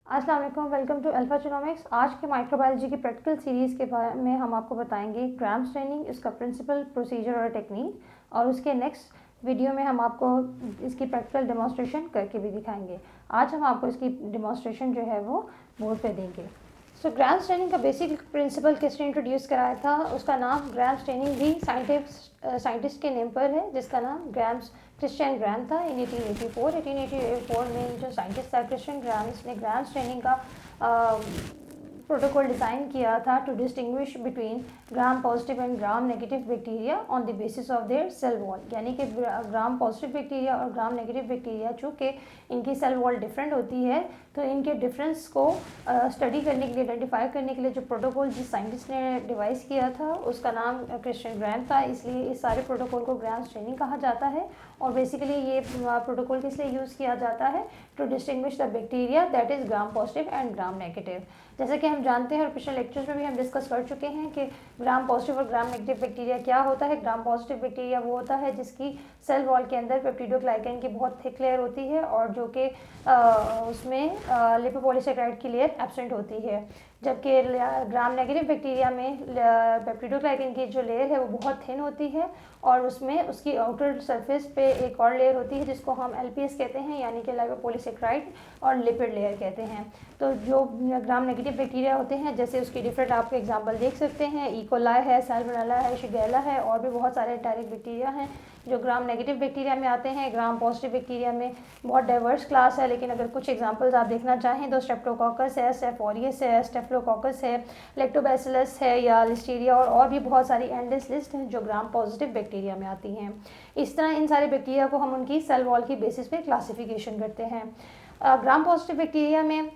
अस्सलाम वालेकुम, welcome to alpha genomics. आज के माइक्रोबायोलॉजी की प्रैक्टिकल सीरीज़ के बारे में हम आपको बताएंगे ग्राम स्टेनिंग, इसका प्रिंसिपल, प्रोसीजर और टेक्निक, और उसके नेक्स्ट वीडियो में हम आपको इसकी प्रैक्टिकल डेमोन्स्ट्रेशन करके भी दिखाएंगे। आज हम आपको इसकी डेमोन्स्ट्रेशन जो है वो बोर्ड पे देंगे। सो ग्राम स्टेनिंग का बेसिक प्रिंसिपल किसने इंट्रोड्यूस कराया था? उसका नाम ग्राम स्टेनिंग भी साइंटिस्ट के नेम पर है, जिसका नाम क्रिश्चियन ग्राम था। इन 1884 में जो साइंटिस्ट था क्रिश्चियन ग्राम, इसने ग्राम स्टेनिंग का प्रोटोकॉल डिज़ाइन किया था to distinguish between Gram positive and Gram negative bacteria on the basis of their cell wall. यानी कि ग्राम पॉजिटिव बैक्टीरिया और ग्राम नेगेटिव बैक्टीरिया, चूँकि इनकी सेल वॉल डिफरेंट होती है, तो इनके डिफरेंस को स्टडी करने के लिए, आइडेंटिफाई करने के लिए जो प्रोटोकॉल जिस साइंटिस्ट ने डिवाइस किया था उसका नाम क्रिश्चियन ग्राम था। इसलिए इस सारे प्रोटोकॉल को ग्राम स्टेनिंग कहा जाता है। और बेसिकली ये प्रोटोकॉल किस लिए यूज़ किया जाता है? To distinguish the bacteria that is Gram positive and Gram negative. जैसे कि हम जानते हैं और पिछले लेक्चर्स में भी हम डिस्कस कर चुके हैं कि ग्राम पॉजिटिव और ग्राम नेगेटिव बैक्टीरिया क्या होता है। ग्राम पॉजिटिव बैक्टीरिया वो होता है जिसकी सेल वॉल के अंदर पेप्टिडोग्लाइकन की बहुत थिक लेयर होती है और जो कि उसमें लिपोपॉलीसेकेराइड की लेयर एब्सेंट होती है। जबकि ग्राम नेगेटिव बैक्टीरिया में पेप्टिडोग्लाइकन की जो लेयर है वो बहुत थिन होती है और उसमें उसकी आउटर सरफेस पे एक और लेयर होती है जिसको हम एलपीएस कहते हैं, यानी कि लिपोपॉलीसेकेराइड और लिपिड लेयर कहते हैं। तो जो ग्राम नेगेटिव बैक्टीरिया होते हैं, जैसे उसकी डिफरेंट आपको एग्जांपल देख सकते हैं, इकोलाई है, सैल्मोनेला है, शिगेला है, और भी बहुत सारे एंटेरिक बैक्टीरिया हैं जो ग्राम नेगेटिव बैक्टीरिया में आते हैं। ग्राम पॉजिटिव बैक्टीरिया में बहुत डाइवर्स क्लास है, लेकिन अगर कुछ एग्जांपल्स आप देखना चाहें तो स्ट्रेप्टोकोकस है, स्टेफ ऑरियस है, स्टेफिलोकोकस है, लैक्टोबैसिलस है या लिस्टीरिया, और भी बहुत सारी एंडलेस लिस्ट हैं जो ग्राम पॉजिटिव बैक्टीरिया में आती हैं। इस तरह इन सारे बैक्टीरिया को हम उनकी सेल वॉल की बेसिस पे क्लासिफिकेशन करते हैं। ग्राम पॉजिटिव बैक्टीरिया में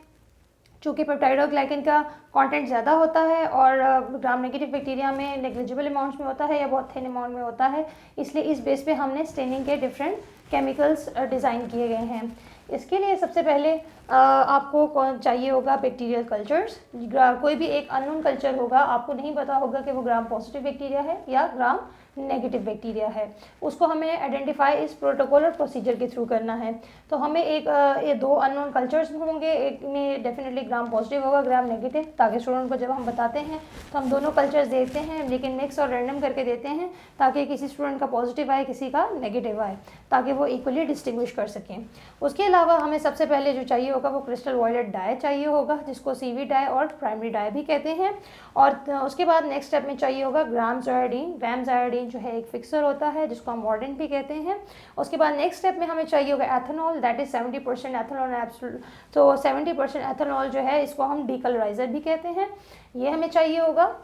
चूँकि पेप्टाइडोग्लाइकन का कंटेंट ज़्यादा होता है और ग्राम नेगेटिव बैक्टीरिया में नेग्लिजिबल अमाउंट्स में होता है या बहुत थिन अमाउंट में होता है, इसलिए इस बेस पे हमने स्टेनिंग के डिफरेंट केमिकल्स डिज़ाइन किए गए हैं। इसके लिए सबसे पहले आपको कौन चाहिए होगा? Bacterial cultures. कोई भी एक अननोन कल्चर होगा, आपको नहीं पता होगा कि वो ग्राम पॉजिटिव बैक्टीरिया है या ग्राम नेगेटिव बैक्टीरिया है, उसको हमें आइडेंटिफाई इस प्रोटोकॉल और प्रोसीजर के थ्रू करना है। तो हमें ये दो अननोन कल्चर्स होंगे, एक में डेफिनेटली ग्राम पॉजिटिव होगा, ग्राम नेगेटिव, ताकि स्टूडेंट को जब हम बताते हैं तो हम दोनों कल्चर्स देते हैं, लेकिन मिक्स और रैंडम करके देते हैं ताकि किसी स्टूडेंट का पॉजिटिव आए, किसी का नेगेटिव आए, ताकि वो इक्वली डिस्टिंग्विश कर सकें। उसके अलावा हमें सबसे पहले जो चाहिए होगा वो क्रिस्टल वायलेट डाई चाहिए होगा, जिसको सीवी डाई और प्राइमरी डाई भी कहते हैं। और उसके बाद नेक्स्ट स्टेप में चाहिए होगा ग्राम जायोडीन। ग्राम जायोडीन जो है एक फिक्सर होता है जिसको हम वार्डेंट भी कहते हैं। उसके बाद नेक्स्ट स्टेप में हमें चाहिए होगा ethanol, that is 70% ethanol absolute. तो 70% एथेनॉल जो है इसको हम डीकलराइजर भी कहते हैं, ये हमें चाहिए होगा।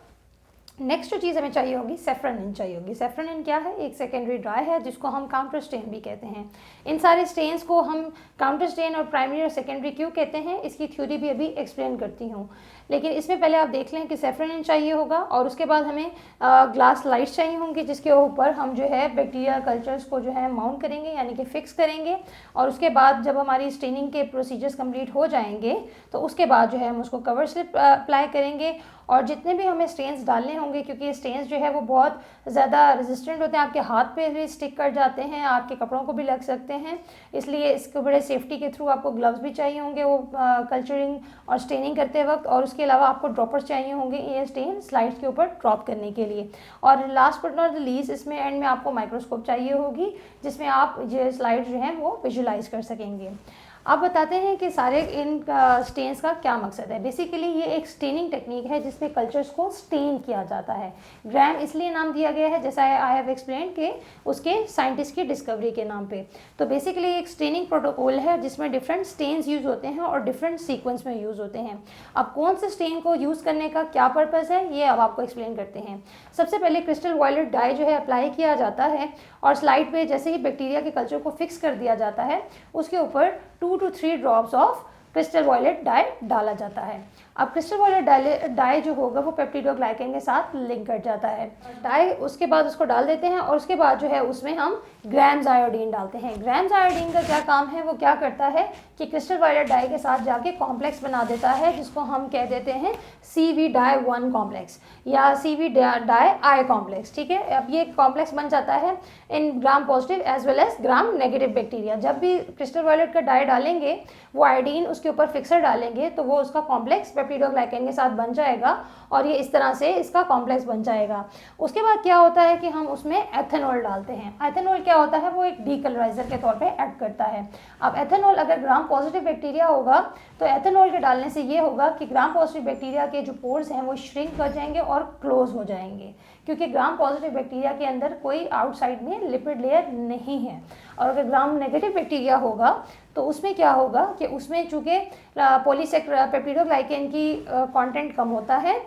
नेक्स्ट जो चीज़ हमें चाहिए होगी सेफ्रोनिन चाहिए होगी। सेफ्रोनिन क्या है? एक सेकेंडरी ड्राई है जिसको हम काउंटर स्टेन भी कहते हैं। इन सारे स्टेन्स को हम काउंटर स्टेन और प्राइमरी और सेकेंडरी क्यों कहते हैं, इसकी थ्योरी भी अभी एक्सप्लेन करती हूँ, लेकिन इसमें पहले आप देख लें कि सेफ्रोनिन चाहिए होगा और उसके बाद हमें ग्लास लाइट्स चाहिए होंगी जिसके ऊपर हम जो है बैक्टीरिया कल्चर्स को जो है माउंट करेंगे, यानी कि फिक्स करेंगे। और उसके बाद जब हमारी स्टेनिंग के प्रोसीजर्स कंप्लीट हो जाएंगे तो उसके बाद जो है हम उसको कवर स्लिप अप्लाई करेंगे। और जितने भी हमें स्टेन्स डालने होंगे, क्योंकि ये स्टेन्स जो है वो बहुत ज़्यादा रेजिस्टेंट होते हैं, आपके हाथ पे भी स्टिक कर जाते हैं, आपके कपड़ों को भी लग सकते हैं, इसलिए इसके बड़े सेफ्टी के थ्रू आपको ग्लव्स भी चाहिए होंगे वो कल्चरिंग और स्टेनिंग करते वक्त। और उसके अलावा आपको ड्रॉपर्स चाहिए होंगे ये स्टेन स्लाइड्स के ऊपर ड्रॉप करने के लिए। और last but not the least, इसमें एंड में आपको माइक्रोस्कोप चाहिए होगी जिसमें आप ये स्लाइड्स जो हैं वो विजुलाइज कर सकेंगे। अब बताते हैं कि सारे इन स्टेन्स का क्या मकसद है। बेसिकली ये एक स्टेनिंग टेक्निक है जिसमें कल्चर्स को स्टेन किया जाता है। ग्राम इसलिए नाम दिया गया है, जैसा आई हैव एक्सप्लेन, के उसके साइंटिस्ट की डिस्कवरी के नाम पे। तो बेसिकली एक स्टेनिंग प्रोटोकॉल है जिसमें डिफरेंट स्टेन्स यूज़ होते हैं और डिफरेंट सीक्वेंस में यूज़ होते हैं। अब कौन से स्टेन को यूज़ करने का क्या पर्पज़ है ये अब आपको एक्सप्लेन करते हैं। सबसे पहले क्रिस्टल वायलेट डाई जो है अप्लाई किया जाता है और स्लाइड पे जैसे ही बैक्टीरिया के कल्चर को फिक्स कर दिया जाता है उसके ऊपर 2 to 3 drops of crystal violet dye डाला जाता है। अब क्रिस्टल वायलेट डाई जो होगा वो पेप्टिडोग्लाइकन के साथ लिंक कर जाता है। डाई उसके बाद उसको डाल देते हैं और उसके बाद जो है उसमें हम ग्राम्स आयोडीन डालते हैं। ग्राम्स आयोडीन का क्या काम है, वो क्या करता है कि क्रिस्टल वायलेट डाई के साथ जाके कॉम्प्लेक्स बना देता है, जिसको हम कह देते हैं CV-1 कॉम्प्लेक्स या CV-I कॉम्प्लेक्स। ठीक है, अब ये कॉम्प्लेक्स बन जाता है in gram positive as well as gram negative bacteria. जब भी क्रिस्टल वायलेट का डाई डालेंगे, वो आयोडीन उसके ऊपर फिक्सर डालेंगे तो वो उसका कॉम्प्लेक्स पेप्टिडोग्लाइकन के साथ बन जाएगा और ये इस तरह से इसका कॉम्प्लेक्स बन जाएगा। उसके बाद क्या होता है कि हम उसमें एथेनॉल डालते हैं। एथेनॉल क्या होता है, वो एक डीकलराइजर के तौर पे एक्ट करता है। अब एथेनॉल अगर ग्राम पॉजिटिव बैक्टीरिया होगा तो एथेनॉल के डालने से ये होगा कि ग्राम पॉजिटिव बैक्टीरिया के जो पोर्स हैं वो श्रिंक कर जाएंगे और क्लोज हो जाएंगे, क्योंकि ग्राम पॉजिटिव बैक्टीरिया के अंदर कोई आउटसाइड में लिपिड लेयर नहीं है। और अगर ग्राम नेगेटिव बैक्टीरिया होगा तो उसमें क्या होगा कि उसमें चूँकि पेप्टिडोग्लाइकन की कंटेंट कम होता है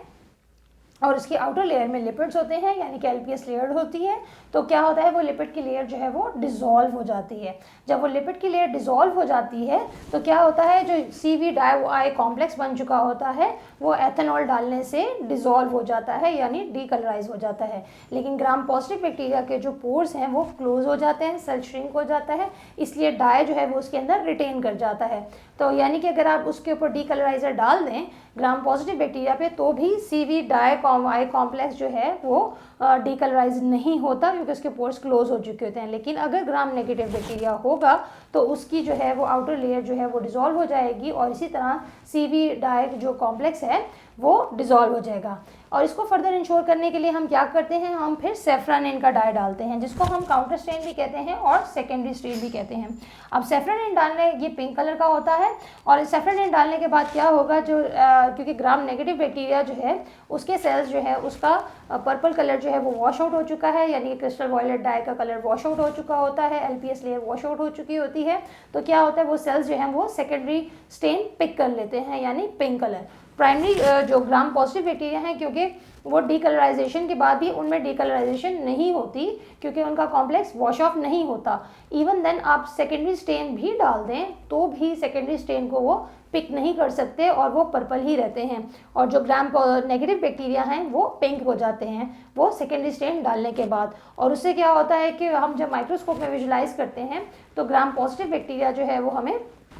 और उसकी आउटर लेयर में लिपिड्स होते हैं, यानी कि LPS लेयर होती है, तो क्या होता है वो लिपिड की लेयर जो है वो डिसॉल्व हो जाती है। जब वो लिपिड की लेयर डिसॉल्व हो जाती है तो क्या होता है, जो CV-I कॉम्प्लेक्स बन चुका होता है वो एथेनॉल डालने से डिसॉल्व हो जाता है, यानी डीकलराइज हो जाता है। लेकिन ग्राम पॉजिटिव बैक्टीरिया के जो पोर्स हैं वो क्लोज हो जाते हैं, सेल श्रिंक हो जाता है, इसलिए डाई जो है वो उसके अंदर रिटेन कर जाता है। तो यानी कि अगर आप उसके ऊपर डीकलराइजर डाल दें ग्राम पॉजिटिव बैक्टीरिया पे तो भी CV-I कॉम्प्लेक्स जो है वो डीकलराइज नहीं होता, क्योंकि उसके पोर्स क्लोज हो चुके होते हैं। लेकिन अगर ग्राम नेगेटिव बैक्टीरिया होगा तो उसकी जो है वो आउटर लेयर जो है वो डिसॉल्व हो जाएगी और इसी तरह CV-I जो कॉम्प्लेक्स है वो डिसॉल्व हो जाएगा। और इसको फर्दर इंश्योर करने के लिए हम क्या करते हैं, हम फिर सेफ्रानिन का डाई डालते हैं, जिसको हम काउंटर स्टेन भी कहते हैं और सेकेंडरी स्टेन भी कहते हैं। अब सेफ्रानिन डालने, ये पिंक कलर का होता है, और सेफ्रानिन डालने के बाद क्या होगा, जो क्योंकि ग्राम नेगेटिव बैक्टीरिया जो है उसके सेल्स जो है उसका पर्पल कलर जो है वो वॉश आउट हो चुका है, यानी कि क्रिस्टल वायलेट डाई का कलर वॉश आउट हो चुका होता है, LPS लेयर वॉश आउट हो चुकी होती है। तो क्या होता है, वो सेल्स जो हैं वो सेकेंडरी स्टेन पिक कर लेते हैं, यानी पिंक कलर। प्राइमरी जो ग्राम पॉजिटिव बैक्टीरिया हैं, क्योंकि वो डीकलराइजेशन के बाद भी उनमें डीकलराइजेशन नहीं होती, क्योंकि उनका कॉम्प्लेक्स वॉश ऑफ नहीं होता। इवन देन आप सेकेंडरी स्टेन भी डाल दें तो भी सेकेंडरी स्टेन को वो पिक नहीं कर सकते और वो पर्पल ही रहते हैं। और जो ग्राम नेगेटिव बैक्टीरिया हैं वो पिंक हो जाते हैं वो सेकेंडरी स्टेन डालने के बाद। और उससे क्या होता है कि हम जब माइक्रोस्कोप में विजुलाइज करते हैं तो ग्राम पॉजिटिव बैक्टीरिया जो है वो हमें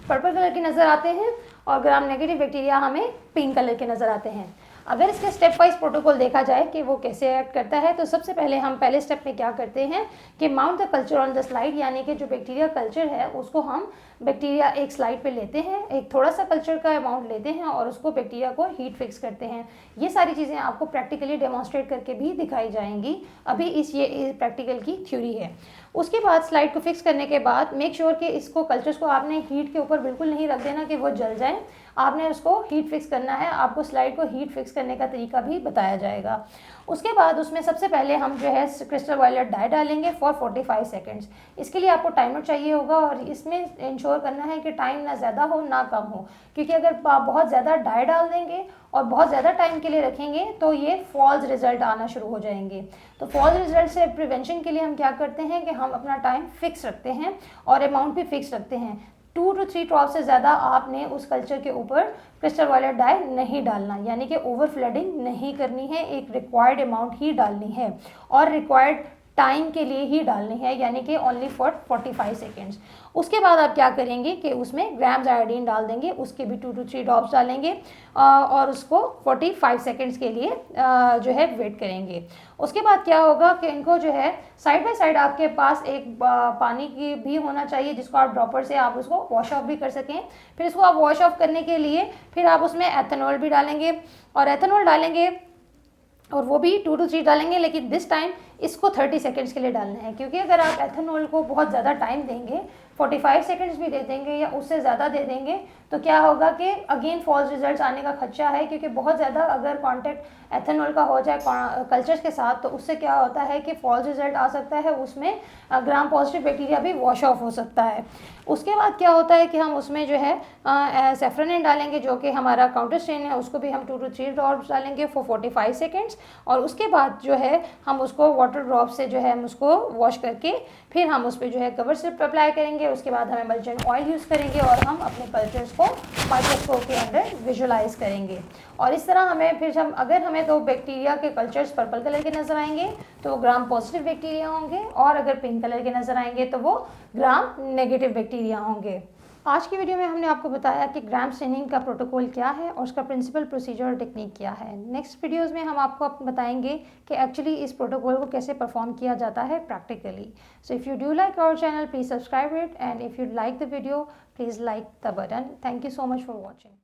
पर्पल कलर के नज़र आते हैं और ग्राम नेगेटिव बैक्टीरिया हमें पिंक कलर के नज़र आते हैं। अगर इसके स्टेप वाइज प्रोटोकॉल देखा जाए कि वो कैसे एक्ट करता है, तो सबसे पहले हम पहले स्टेप में क्या करते हैं कि mount the culture on the slide, यानी कि जो बैक्टीरिया कल्चर है उसको हम बैक्टीरिया एक स्लाइड पे लेते हैं, एक थोड़ा सा कल्चर का अमाउंट लेते हैं और उसको बैक्टीरिया को हीट फिक्स करते हैं। ये सारी चीज़ें आपको प्रैक्टिकली डेमोन्स्ट्रेट करके भी दिखाई जाएंगी, अभी ये प्रैक्टिकल की थ्योरी है। उसके बाद स्लाइड को फिक्स करने के बाद मेक श्योर कि इसको कल्चर्स को आपने हीट के ऊपर बिल्कुल नहीं रख देना कि वो जल जाए, आपने उसको हीट फिक्स करना है। आपको स्लाइड को हीट फिक्स करने का तरीका भी बताया जाएगा। उसके बाद उसमें सबसे पहले हम जो है क्रिस्टल वायलेट डाई डालेंगे फॉर 45 सेकेंड्स। इसके लिए आपको टाइमर चाहिए होगा और इसमें इंश्योर करना है कि टाइम ना ज़्यादा हो ना कम हो, क्योंकि अगर आप बहुत ज़्यादा डाई डाल देंगे और बहुत ज़्यादा टाइम के लिए रखेंगे तो ये फॉल्स रिजल्ट आना शुरू हो जाएंगे। तो फॉल्स रिजल्ट से प्रिवेंशन के लिए हम क्या करते हैं कि हम अपना टाइम फिक्स रखते हैं और अमाउंट भी फिक्स रखते हैं। 2 to 3 ड्रॉप से ज़्यादा आपने उस कल्चर के ऊपर क्रिस्टल वायलेट डाई नहीं डालना, यानी कि ओवर फ्लडिंग नहीं करनी है, एक रिक्वायर्ड अमाउंट ही डालनी है और रिक्वायर्ड टाइम के लिए ही डालनी है, यानी कि ओनली फॉर 45 सेकेंड्स। उसके बाद आप क्या करेंगे कि उसमें ग्राम्स आयोडीन डाल देंगे, उसके भी 2 to 3 ड्रॉप्स डालेंगे और उसको 45 सेकेंड्स के लिए जो है वेट करेंगे। उसके बाद क्या होगा कि इनको जो है साइड बाय साइड आपके पास एक पानी की भी होना चाहिए, जिसको आप ड्रॉपर से आप उसको वॉश ऑफ भी कर सकें। फिर इसको आप वॉश ऑफ करने के लिए फिर आप उसमें एथेनॉल भी डालेंगे और एथेनॉल डालेंगे और वो भी 2 to 3 डालेंगे, लेकिन दिस टाइम इसको 30 सेकेंड्स के लिए डालना है, क्योंकि अगर आप एथेनॉल को बहुत ज़्यादा टाइम देंगे, 45 सेकेंड्स भी दे देंगे या उससे ज़्यादा दे देंगे, तो क्या होगा कि अगेन फॉल्स रिजल्ट्स आने का खदशा है, क्योंकि बहुत ज़्यादा अगर कांटेक्ट एथेनॉल का हो जाए कल्चर्स के साथ तो उससे क्या होता है कि फॉल्स रिजल्ट आ सकता है, उसमें ग्राम पॉजिटिव बैक्टीरिया भी वॉश ऑफ हो सकता है। उसके बाद क्या होता है कि हम उसमें जो है सेफ्रानिन डालेंगे, जो कि हमारा काउंटर स्टेन है, उसको भी हम 2 to 3 ड्रॉप्स डालेंगे फॉर 45 सेकेंड्स और उसके बाद जो है हम उसको वाटर ड्रॉप से जो है हम उसको वॉश करके फिर हम उस पर जो है कवर स्लिप अप्लाई करेंगे। उसके बाद हम एमल्जन ऑयल यूज़ करेंगे और हम अपने कल्चर्स को माइक्रोस्कोप के अंदर विजुलाइज करेंगे। और इस तरह हमें फिर अगर हमें तो बैक्टीरिया के कल्चर्स पर्पल कलर के नज़र आएंगे तो वो ग्राम पॉजिटिव बैक्टीरिया होंगे, और अगर पिंक कलर के नज़र आएंगे तो वो ग्राम नेगेटिव बैक्टीरिया होंगे। आज की वीडियो में हमने आपको बताया कि ग्राम स्टेनिंग का प्रोटोकॉल क्या है और उसका प्रिंसिपल, प्रोसीजर और टेक्निक क्या है। नेक्स्ट वीडियोस में हम आपको बताएंगे कि एक्चुअली इस प्रोटोकॉल को कैसे परफॉर्म किया जाता है practically. So if you do like our channel, please subscribe it, and if you like the video, please like the button. Thank you so much for watching.